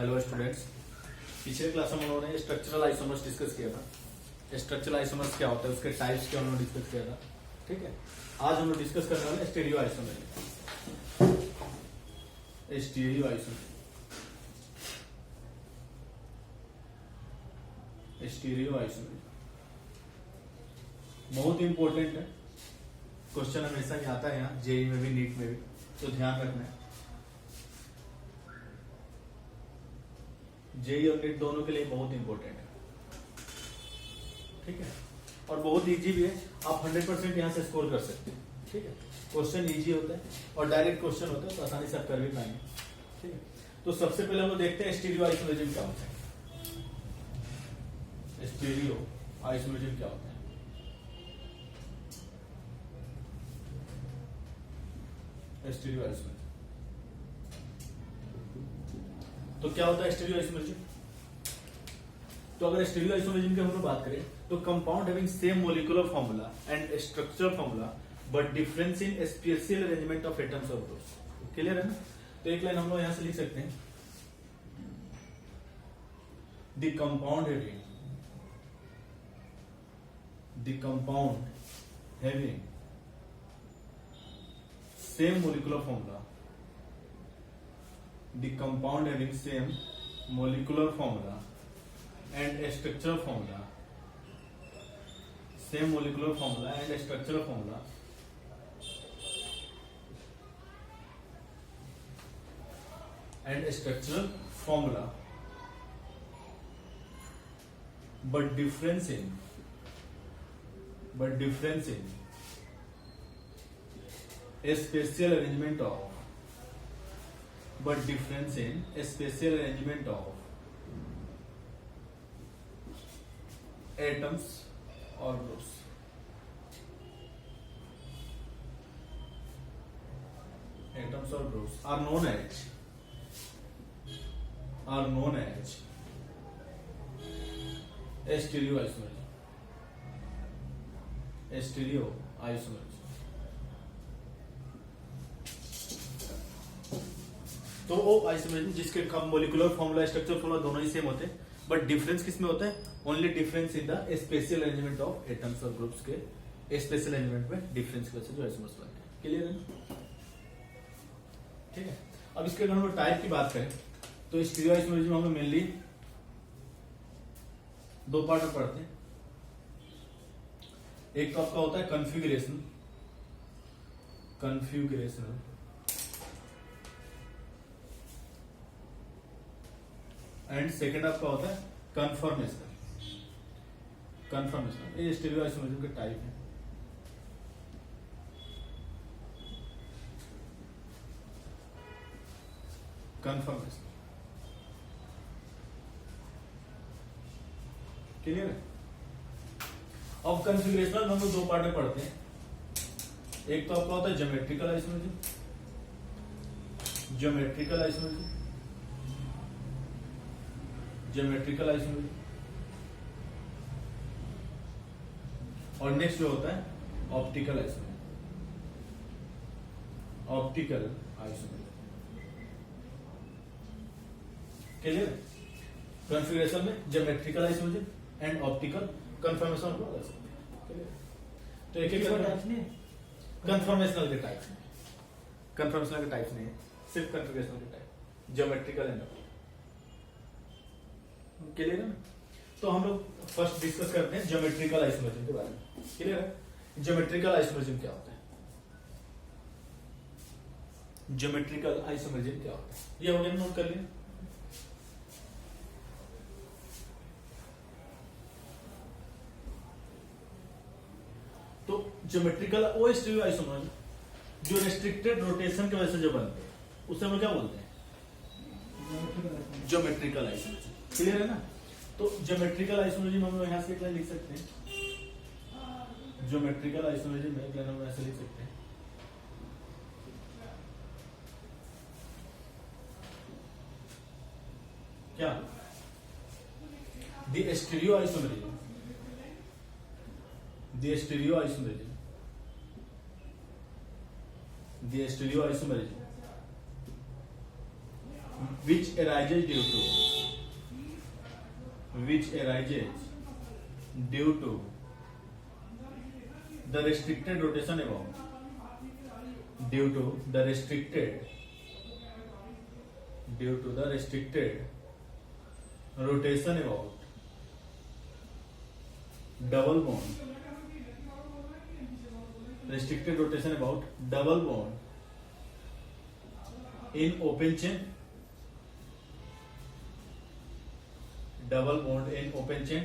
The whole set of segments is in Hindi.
हेलो स्टूडेंट्स, पिछले क्लास में उन्होंने स्ट्रक्चरल आइसोमर्स डिस्कस किया था। स्ट्रक्चरल आइसोमर्स क्या होता है, उसके टाइप्स क्या उन्होंने डिस्कस किया था। ठीक है, आज हम लोग डिस्कस करने वाले stereo isomer. Stereo isomer, stereo isomer बहुत इंपॉर्टेंट है। क्वेश्चन हमेशा ही आता है यहाँ जेई में भी, नीट में भी, तो ध्यान रखना है। जेई और नीट दोनों के लिए बहुत इंपॉर्टेंट है। ठीक है, और बहुत इजी भी है। आप 100% यहाँ से स्कोर कर सकते हैं। ठीक है, क्वेश्चन इजी होता है और डायरेक्ट क्वेश्चन होता है, तो आसानी से आप कर भी पाएंगे। ठीक है, तो सबसे पहले हम लोग देखते हैं स्टीरियो आइसोमेरिज्म क्या होता है। स्टीरियो आइसोमेरिज्म क्या होता है। स्टीरियो आइसोमेरिज्म तो क्या होता है स्टीरियो आइसोमेरिज्म? तो अगर स्टीरियो आइसोमेरिज्म की हम लोग बात करें तो compound having same molecular formula and structural formula but difference in spatial arrangement of atoms और ग्रुप्स। क्लियर है ना? तो एक लाइन हम लोग यहां से लिख सकते हैं, the compound having same molecular formula, the compound having same molecular formula and a structural formula, same molecular formula and a structural formula but difference in a spatial arrangement of atoms or groups. Atoms or groups are known as stereo isomerism. Stereo isomerism तो वो आइसोमेरिज्म जिसके मोलिकुलर फॉर्मूला, स्ट्रक्चर फॉर्मूला दोनों ही सेम होते हैं, बट डिफरेंस किसमें होता है? Only difference in the spatial arrangement of atoms और ग्रुप्स के स्पेशल अरेंजमेंट में डिफरेंस की वजह से जो आइसोमर्स बनते हैं। क्लियर है? ठीक है, अब इसके अगर हम लोग टाइप की बात करें तो स्टीरियो आइसोमेरिज्म हम लोग मेनली दो पार्ट में पढ़ते हैं। एक तो आपका होता है कन्फिगरेशनल एंड सेकेंड आपका होता है कन्फर्मेशनल। ये स्टीरियो आइसोमेरिज्म के टाइप है। कन्फर्मेशनल, क्लियर है? अब कन्फिगरेशनल हम लोग दो पार्ट में पढ़ते हैं। एक तो आपका होता है ज्योमेट्रिकल आइसोमेरिज्म और नेक्स्ट जो होता है ऑप्टिकल आइसोमेरिज्म। क्लियर? कॉन्फ़िगरेशन में geometrical isomerism and optical, conformation को अलग सकते हैं। क्लियर? तो एक एक कन्फर्मेशनल के टाइप्स नहीं है, सिर्फ कॉन्फ़िगरेशनल के type, geometrical and optical. Clear है ना? तो हम लोग फर्स्ट डिस्कस करते हैं ज्योमेट्रिकल आइसोमेरिज्म के बारे में। क्लियर है? ज्योमेट्रिकल आइसोमेरिज्म क्या होता है? ज्योमेट्रिकल आइसोमेरिज्म क्या होता है ये हो गया, नोट कर लिया। तो ज्योमेट्रिकल वो स्टीरियो आइसोमेरिज्म जो रेस्ट्रिक्टेड रोटेशन की वजह से जो बनते हैं उसे हम क्या बोलते हैं? Geometrical isomerism. क्लियर है ना? तो ज्योमेट्रिकल आइसोमेरिज्म हम लोग यहां से एक लाइन लिख सकते हैं। ज्योमेट्रिकल आइसोमेरिज्म में एक लाइन हम ऐसे लिख सकते हैं, क्या? The stereo isomerism which arises due to the restricted rotation above, due to the restricted rotation about double bond, restricted rotation about double bond in open chain, double bond in open chain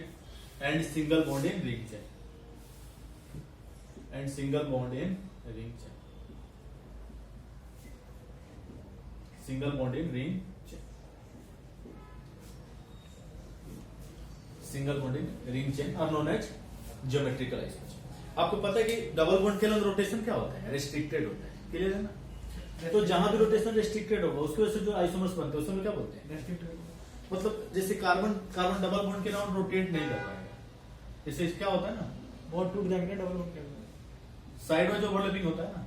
and single bond in ring chain, and single bond in ring chain, single bond in ring chain, single bond in ring chain are known as geometrical isomer. आपको पता है कि डबल बॉन्ड के अंदर रोटेशन क्या होता है, रेस्ट्रिक्टेड होता है, क्लियर है ना? तो जहां भी रोटेशन रेस्ट्रिक्टेड होगा उसकी वजह से जो आइसोमर्स बनते हैं उसमें क्या बोलते हैं, रेस्ट्रिक्टेड। मतलब जैसे कार्बन डबल बॉन्ड के अराउंड रोटेट नहीं कर पाएगा, इससे क्या होता है ना, बहुत टूट जाएंगे डबल बॉन्ड के अंदर, साइड में जो ओवरलैपिंग होता है ना,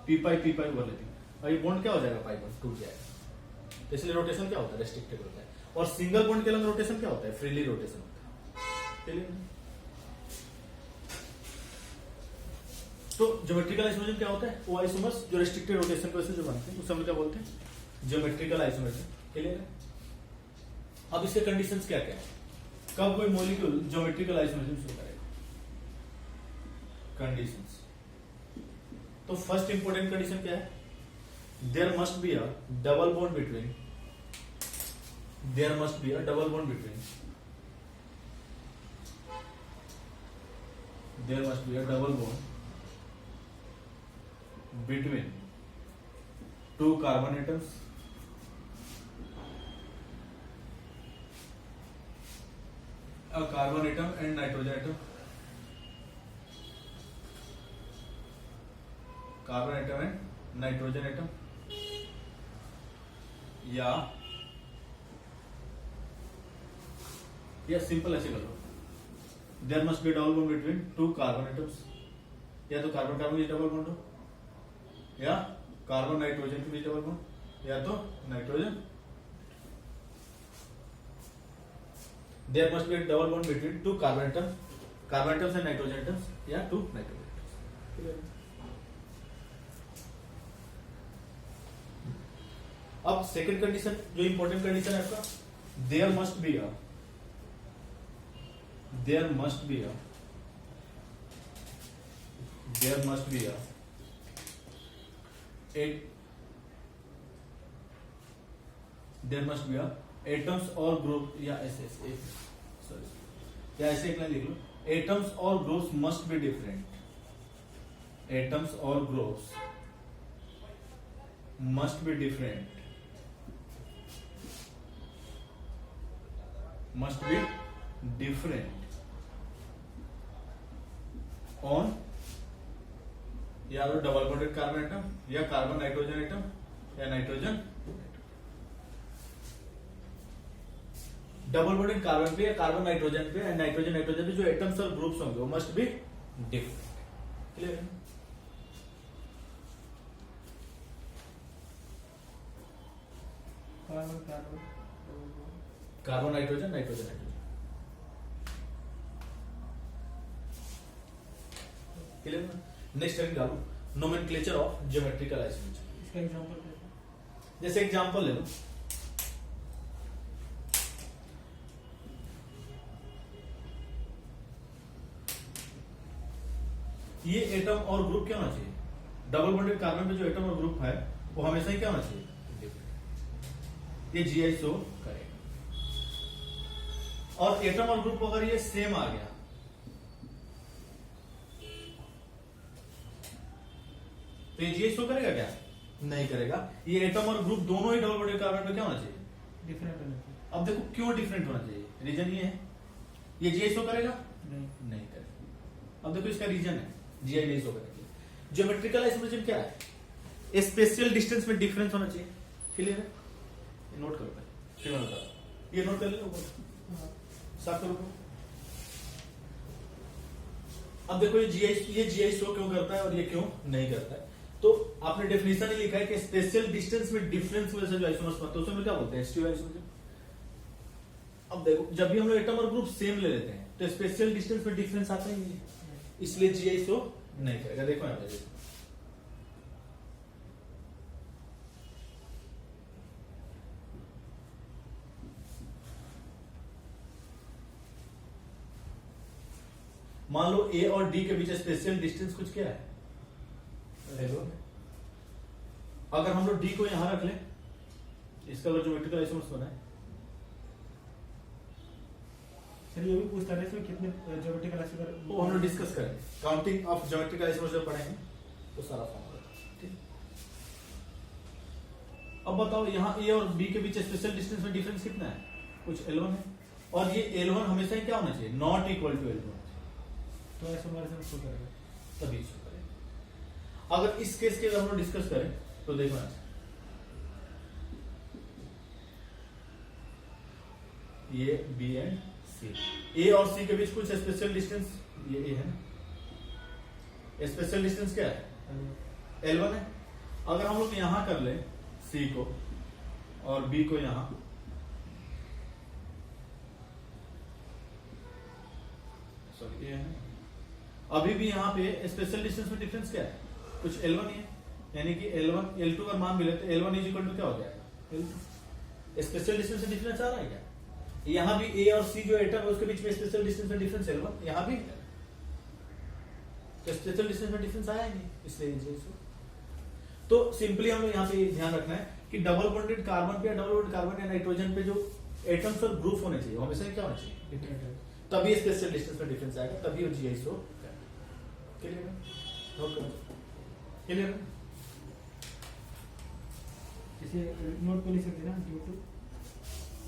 पी पाई ओवरलैपिंग, और ये बॉन्ड क्या हो जाएगा, पाई बॉन्ड टूट जाएगा। इसलिए रोटेशन क्या होता है, रेस्ट्रिक्टेड होता है। और सिंगल बॉन्ड के अंदर रोटेशन क्या होता है, फ्रीली रोटेशन होता है, क्लियर? तो ज्योमेट्रिकल आइसोमरिज्म क्या होता है, वो आइसोमर्स जो रेस्ट्रिक्टेड रोटेशन की वजह से जो बनते हैं उस हम क्या बोलते हैं, ज्योमेट्रिकल आइसोमरिज्म, क्लियर है? अब इसके कंडीशंस क्या क्या है, कब कोई मॉलिक्यूल ज्योमेट्रिकल आइसोमरिज्म शो करेगा? कंडीशंस, तो फर्स्ट इंपॉर्टेंट कंडीशन क्या है, there must be a double bond between, there must be a double bond between, there must be a double bond between two carbon atoms, a carbon atom and nitrogen atom, carbon atom and nitrogen atom, या सिंपल ऐसे कर लो, there must be double bond between two carbon atoms, या तो कार्बन कार्बन की डबल बॉन्ड हो, या कार्बन नाइट्रोजन के बीच डबल बॉन्ड, या तो nitrogen, there must be double bond between two carbon atoms and nitrogen atoms, या टू नाइट्रोजन एटम्स। अब सेकंड कंडीशन जो इंपॉर्टेंट कंडीशन है आपका, there must be a atoms or group, या ऐसे एक लाइन लिख लो, atoms or groups must be different, atoms or groups must be different on या तो डबल बॉन्डेड कार्बन एटम, या कार्बन नाइट्रोजन एटम, या नाइट्रोजन डबल बॉन्डेड कार्बन पे या कार्बन नाइट्रोजन पे या नाइट्रोजन पे जो एटम्स और ग्रुप्स होंगे वो मस्ट बी डिफरेंट, क्लियर है? कार्बन नाइट्रोजन क्लियर है? नेक्स्ट टाइम डालो नोमेनक्लेचर ऑफ ज्योमेट्रिकल आइसोमरिज्म। इसका एग्जांपल जैसे एग्जांपल ले लो, ये एटम और ग्रुप क्या होना चाहिए, डबल बॉन्डेड कार्बन पे जो एटम और ग्रुप है वो हमेशा ही क्या होना चाहिए, ये जीआई शो करेगा। और एटम और ग्रुप अगर ये सेम आ गया तो ये जीआई शो करेगा क्या, नहीं करेगा। ये एटम और ग्रुप दोनों ही डबल बॉन्डेड कार्बन पे क्या होना चाहिए, डिफरेंट होना चाहिए। अब देखो क्यों डिफरेंट होना चाहिए, रीजन ये है, ये जीआई शो करेगा, नहीं करेगा। अब देखो इसका रीजन है जीआई नहीं शो करेगा। ज्योमेट्रिकल आइसोमरिज्म क्या है, स्पेशियल डिस्टेंस में डिफरेंस होना चाहिए, क्लियर है? ये नोट करो पहले, फिर मैं बताता हूं। ये नोट कर लो, साफ करो। अब देखो ये जीआई शो क्यों करता है और ये क्यों नहीं करता है। तो आपने डेफिनेशन ही लिखा है कि स्पेशल डिस्टेंस में डिफरेंस वजह से जो आइसोमर्स बनते हैं उसमें क्या बोलते हैं, एस्टिव आइसोमर्स। अब देखो जब भी हम लोग एटम और ग्रुप सेम ले लेते हैं तो स्पेशल डिस्टेंस में डिफरेंस आता ही नहीं है, इसलिए जीआई शो नहीं करेगा। देखो यहाँ पे मान लो ए और डी के बीच स्पेशल डिस्टेंस कुछ क्या है, अगर हम लोग डी को यहां रख लें, इसका अगर ज्योमेट्रिकल आइसोमर्स बना है, सर ये भी पूछता है इसमें कितने ज्योमेट्रिकल आइसोमर वो हम लोग डिस्कस करेंगे। काउंटिंग ऑफ ज्योमेट्रिकल आइसोमर्स जब पढ़ेंगे तो सारा फॉर्मूला, ठीक। अब बताओ यहाँ ए और बी के बीच स्पेशल डिस्टेंस में डिफरेंस कितना है, कुछ L1 है, और ये L1 हमेशा ही क्या होना चाहिए, नॉट इक्वल टू L2, तो आइसोमर से शो करेगा, तभी शो करेगा। अगर इस केस के हम लोग डिस्कस करें तो देखो ये बी एंड सी, ए और सी के बीच कुछ स्पेशल डिस्टेंस, ये ए है ना, स्पेशल डिस्टेंस क्या है, L1 है। अगर हम लोग यहां कर ले सी को और बी को यहां, सॉरी ये है, अभी भी यहां पे स्पेशल डिस्टेंस में डिफरेंस क्या है, कुछ L1 ही है, यानी कि L1 L2 अगर मान मिले तो L1 इज इक्वल टू क्या हो जाएगा, L2। स्पेशल डिस्टेंस में डिफरेंस आ रहा है क्या, यहां भी ए और सी जो एटम है उसके बीच में स्पेशल डिस्टेंस में डिफरेंस L1, यहां भी तो स्पेशल डिस्टेंस में डिफरेंस आया ही नहीं, इसलिए तो सिंपली हम लोग यहाँ पे ध्यान रखना है कि डबल बॉन्डेड कार्बन पे, डबल बॉन्डेड कार्बन या नाइट्रोजन पे जो एटम्स और ग्रुप होने चाहिए हमेशा क्या होना चाहिए, तभी स्पेशल डिस्टेंस में डिफरेंस आएगा, तभी वो जीआई शो करेगा। क्लियर है, नोट करो, क्लियर है। इसे नोट को लिख सकते हैं ना, ड्यू टू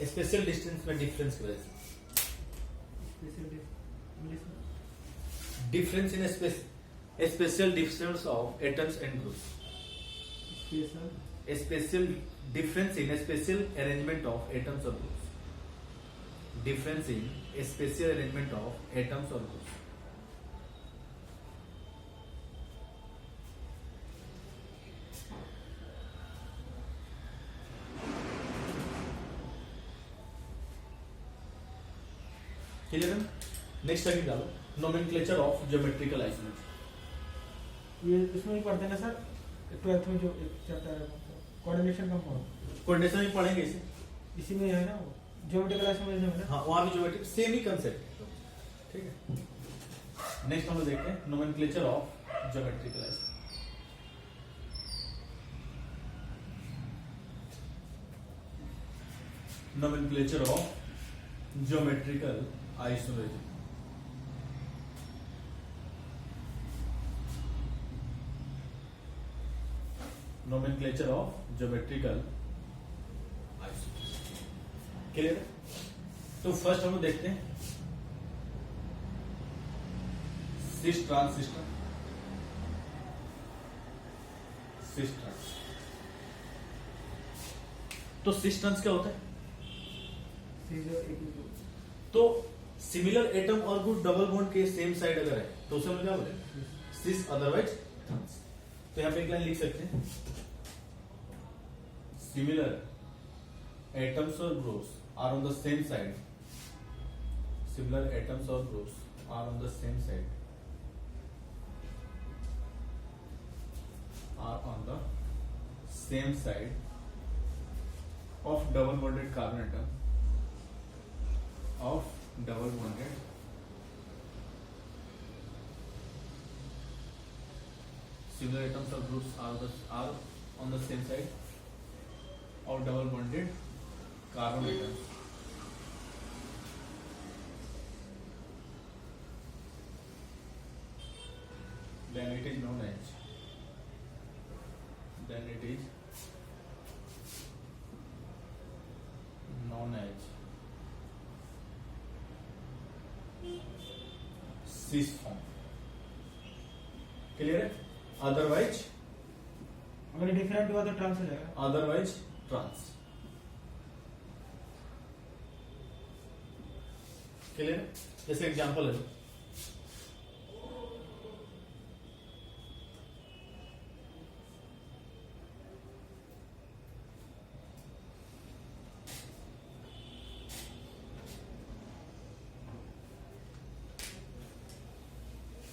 स्पेशल डिस्टेंस में डिफरेंस की वजह से, स्पेशल इंग्लिश में difference in spatial difference of atoms and groups, spatial spatial difference in spatial arrangement of atoms और groups, difference in spatial arrangement of atoms और ग्रुप्स। क्लियर है। नेक्स्ट आगे डालो, नोमेनक्लेचर ऑफ ज्योमेट्रिकल आइसोमर्स। ये इसमें भी पढ़ते हैं ना सर, 12th में जो एक चैप्टर है कोऑर्डिनेशन कंपाउंड, कोऑर्डिनेशन भी पढ़ेंगे इसे, इसी में है ना वो ज्योमेट्रिकल आइसोमर जो है ना, हाँ वहां भी ज्योमेट्रिक सेम ही कंसेप्ट है, ठीक है। नेक्स्ट हम लोग देखते हैं nomenclature of geometrical isomers. Nomenclature of geometrical isomerism. Nomenclature of geometrical isomerism, clear है। तो फर्स्ट हम लोग देखते हैं cis trans system, cis trans. तो सिस ट्रांस क्या होता है, तो सिमिलर एटम और ग्रुप डबल बॉन्ड के सेम साइड अगर है तो उसे हम क्या बोले, सिस अदरवाइज ट्रांस। तो यहां पे एक लाइन लिख सकते हैं, सिमिलर एटम्स और groups are on the same side, similar atoms और groups are on the same side, are on the same side of double bonded carbon atom, of double bonded similar atoms or groups are on the same side of double bonded carbon atoms, then it is known as cis form। Clear है। अदरवाइज अगर डिफरेंट हुआ तो ट्रांस हो जाएगा, अदरवाइज ट्रांस। क्लियर है। जैसे एग्जांपल है,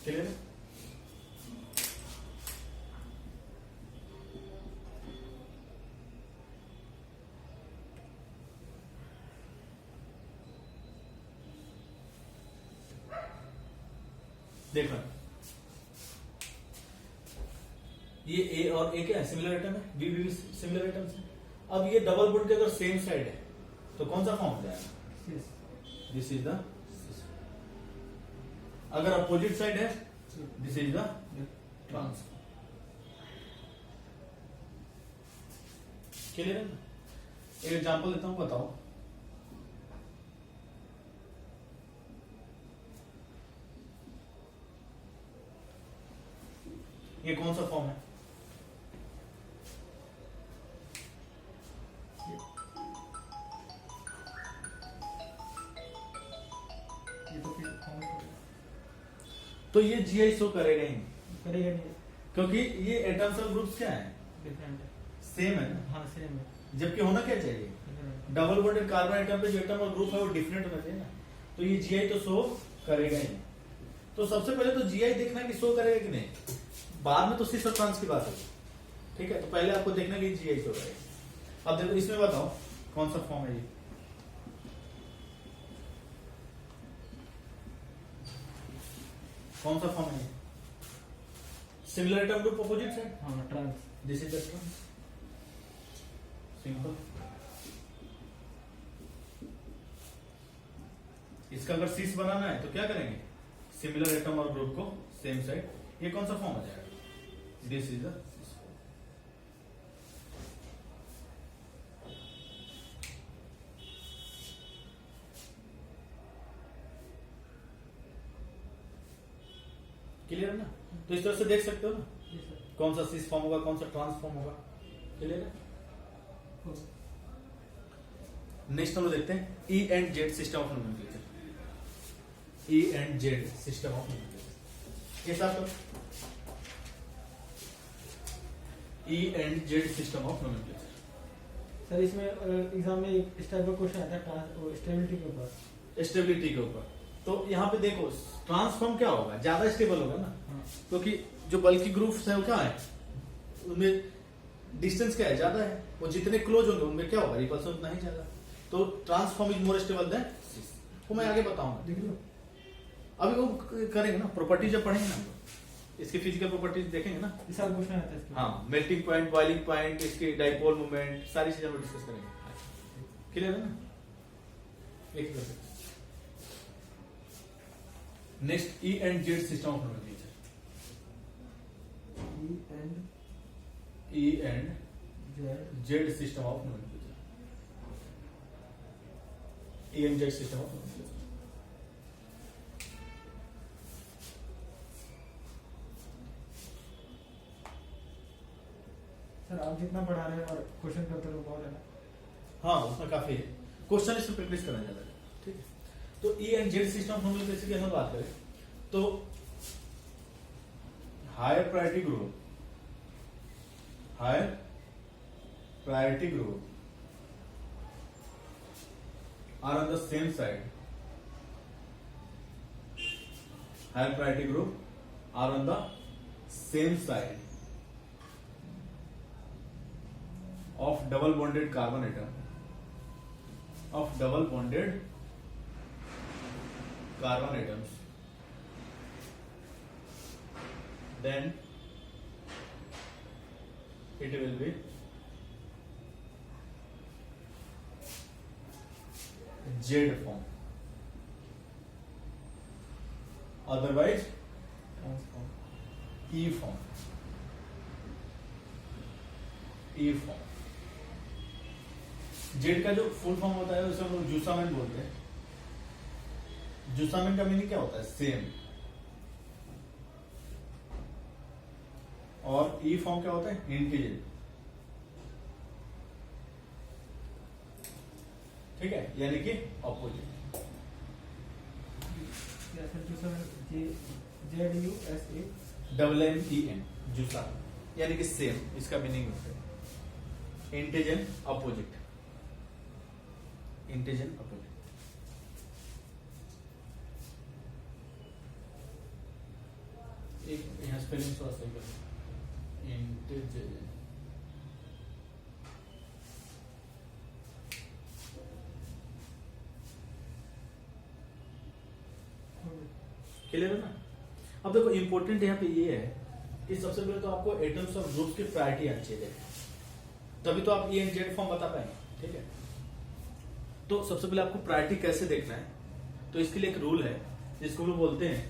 क्लियर है? देखो ये ए और ए क्या है, सिमिलर एटम है, बी भी सिमिलर एटम्स है। अब ये डबल बॉन्ड के अगर सेम साइड है तो कौन सा फॉर्म हो जाएगा? दिस इज द, अगर अपोजिट साइड है this is the trans. Clear है ना? एक एग्जांपल देता हूं, बताओ। ये कौन सा फॉर्म है? ये तो फिर फॉर्म तो ये जीआई शो करेगा ही नहीं, करेगा नहीं, क्योंकि ये एटम्स और ग्रुप्स क्या है, डिफरेंट है। सेम है ना। हाँ सेम है। जबकि होना क्या चाहिए, डबल बॉन्डेड कार्बन एटम पे जो एटम और ग्रुप है वो डिफरेंट होना चाहिए ना। तो ये जीआई तो शो करेगा ही नहीं। तो सबसे पहले तो जीआई देखना है कि शो करेगा कि नहीं, बाद में तो सिस और ट्रांस की बात होगी। ठीक है, तो पहले आपको देखना कि जीआई शो करेगा। अब देखो इसमें बताओ कौन सा फॉर्म है ये। कौन सा फॉर्म है ये? Similar atom group opposite side, हाँ trans. This is the trans, simple. इसका अगर सीस बनाना है तो क्या करेंगे, सिमिलर एटम और ग्रुप को सेम साइड। ये कौन सा फॉर्म आ जाएगा, this is the cis form. Clear है ना? तो इस तरह से देख सकते हो ना जी सर। कौन सा सीस फॉर्म होगा, कौन सा ट्रांसफॉर्म होगा। क्लियर है? नेक्स्ट हम लोग देखते हैं ई and Z system of nomenclature. E and Z system of nomenclature कैसा आपका, ई and Z system of nomenclature. Sir इसमें एग्जाम में एक इस टाइप का क्वेश्चन आता है ट्रांस स्टेबिलिटी के ऊपर। स्टेबिलिटी के ऊपर, तो यहाँ पे देखो ट्रांसफॉर्म क्या होगा, ज्यादा स्टेबल होगा ना, हाँ। क्योंकि जो बल्कि ग्रुप्स है वो क्या है, उनमें डिस्टेंस क्या है, ज्यादा है। वो जितने क्लोज होंगे उनमें क्या होगा, रिपल्सन उतना ही ज्यादा। तो trans form is more stable than cis. वो मैं आगे बताऊंगा, देख लो। अभी वो करेंगे ना, प्रॉपर्टी जब पढ़ेंगे ना, इसकी फिजिकल प्रॉपर्टीज देखेंगे ना। इस साल क्वेश्चन आता है इसके। हाँ, मेल्टिंग पॉइंट, बॉइलिंग पॉइंट, इसकी डाइपोल मूवमेंट, सारी चीजें हम डिस्कस करेंगे। क्लियर है ना? एक next E and Z system of nomenclature. E and Z system of nomenclature. E and Z system of nomenclature. Sir आप जितना पढ़ा रहे हैं और क्वेश्चन करते रहो बहुत है ना। हाँ, उसमें काफी है, क्वेश्चन इसमें प्रैक्टिस करना ज्यादा है। ठीक है, तो E and Z system of nomenclature की हम बात करें तो higher priority group, higher priority group are on the same side. Higher priority group are on the same side of double bonded carbon atom, of double bonded carbon atoms, then it will be Z form, otherwise transform. E form, E form। Z का जो फुल फॉर्म होता है उसे हम लोग जूसामेंट बोलते हैं। जूसामेंट का मीनिंग क्या होता है, सेम। और ई फॉर्म क्या होता है, इंटीजर। ठीक है, यानी कि opposite. ZUSA double M E N, जूसा, यानी कि सेम, इसका मीनिंग होता है इंटीजन अपोजिट, इंटीजन अपोजिट। सर। स्पेलिंग थोड़ा सही कर इंटेजेजेन क्लियर है ना। अब देखो इंपॉर्टेंट यहाँ पे ये है कि सबसे पहले तो आपको एटम्स और ग्रुप्स की प्रायोरिटी आनी चाहिए, तभी तो आप ई एंड जेड फॉर्म बता पाएंगे, ठीक है। तो सबसे पहले आपको प्रायोरिटी कैसे देखना है, तो इसके लिए एक रूल है जिसको हम लोग बोलते हैं,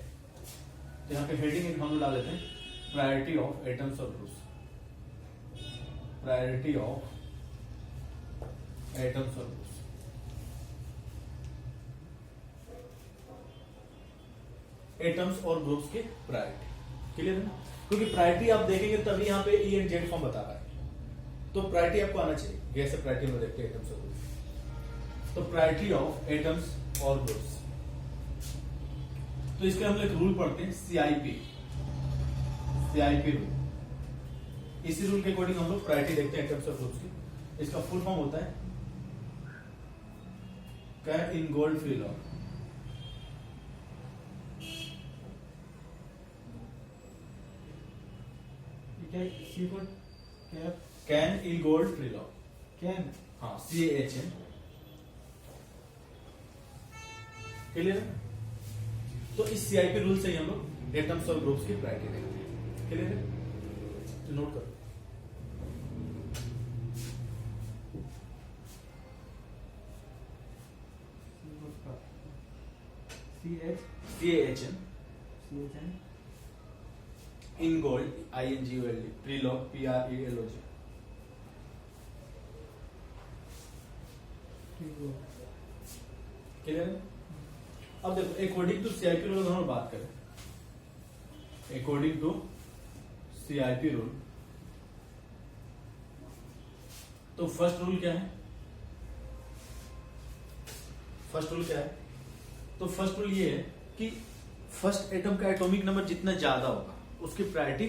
तो यहाँ पे हेडिंग हम लोग डाल लेते हैं प्रायोरिटी ऑफ एटम्स और ग्रुप्स, प्रायोरिटी ऑफ एटम्स और ग्रुप्स। एटम्स और ग्रुप्स की प्रायोरिटी क्लियर है ना, क्योंकि प्रायोरिटी आप देखेंगे तभी यहाँ पे ई एंड जेड फॉर्म बता पाए, तो प्रायोरिटी आपको आना चाहिए। जैसे प्रायोरिटी में देखते हैं एटम्स और ग्रुप्स, तो प्रायोरिटी ऑफ एटम्स और ग्रुप्स, तो इसके हम लोग एक रूल पढ़ते हैं सीआईपी रूल। इसी रूल के अकॉर्डिंग हम लोग प्रायोरिटी देखते हैं एटम्स और ग्रुप्स की। इसका फुल फॉर्म होता है Cahn Ingold Prelog, C को क्या Cahn Ingold Prelog, Cahn हाँ CAHN क्लियर है। तो इस सीआईपी रूल से ही हम लोग एटम्स और ग्रुप्स की प्रायोरिटी देखते हैं, क्लियर है। तो नोट करो CAHN in gold INGOLD प्रीलॉग PRELOG clear है। अब देखो अकॉर्डिंग टू सीआईपी रूल हम बात करें, अकॉर्डिंग टू सीआईपी रूल, तो फर्स्ट रूल क्या है, फर्स्ट रूल क्या है, तो फर्स्ट रूल ये है कि फर्स्ट एटम का एटॉमिक नंबर जितना ज्यादा होगा उसकी प्रायोरिटी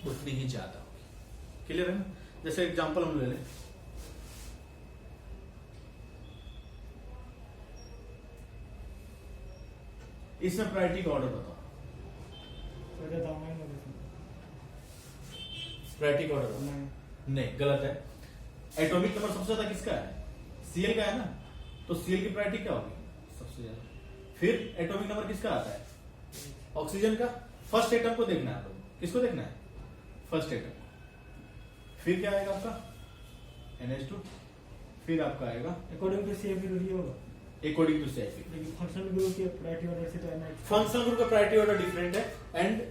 उतनी ही ज्यादा होगी, क्लियर है ना। जैसे एग्जांपल हम ले लें, इसमें प्रायोरिटी का ऑर्डर बताओ, प्रायोरिटी का ऑर्डर नहीं गलत है। एटॉमिक नंबर सबसे ज्यादा किसका है, Cl का है ना, तो Cl की प्रायोरिटी क्या होगी सबसे ज्यादा। फिर एटॉमिक नंबर किसका आता है, ऑक्सीजन का। फर्स्ट एटम को देखना है, आप लोग किसको देखना है, फर्स्ट एटम। फिर क्या आएगा आपका NH2, फिर आपका आएगा अकॉर्डिंग टू सीआईपी रूल ये होगा, अकॉर्डिंग टू सीआईपी। लेकिन फंक्शनल ग्रुप के प्रायोरिटी ऑर्डर से तो NH फंक्शनल ग्रुप का प्रायोरिटी ऑर्डर डिफरेंट है एंड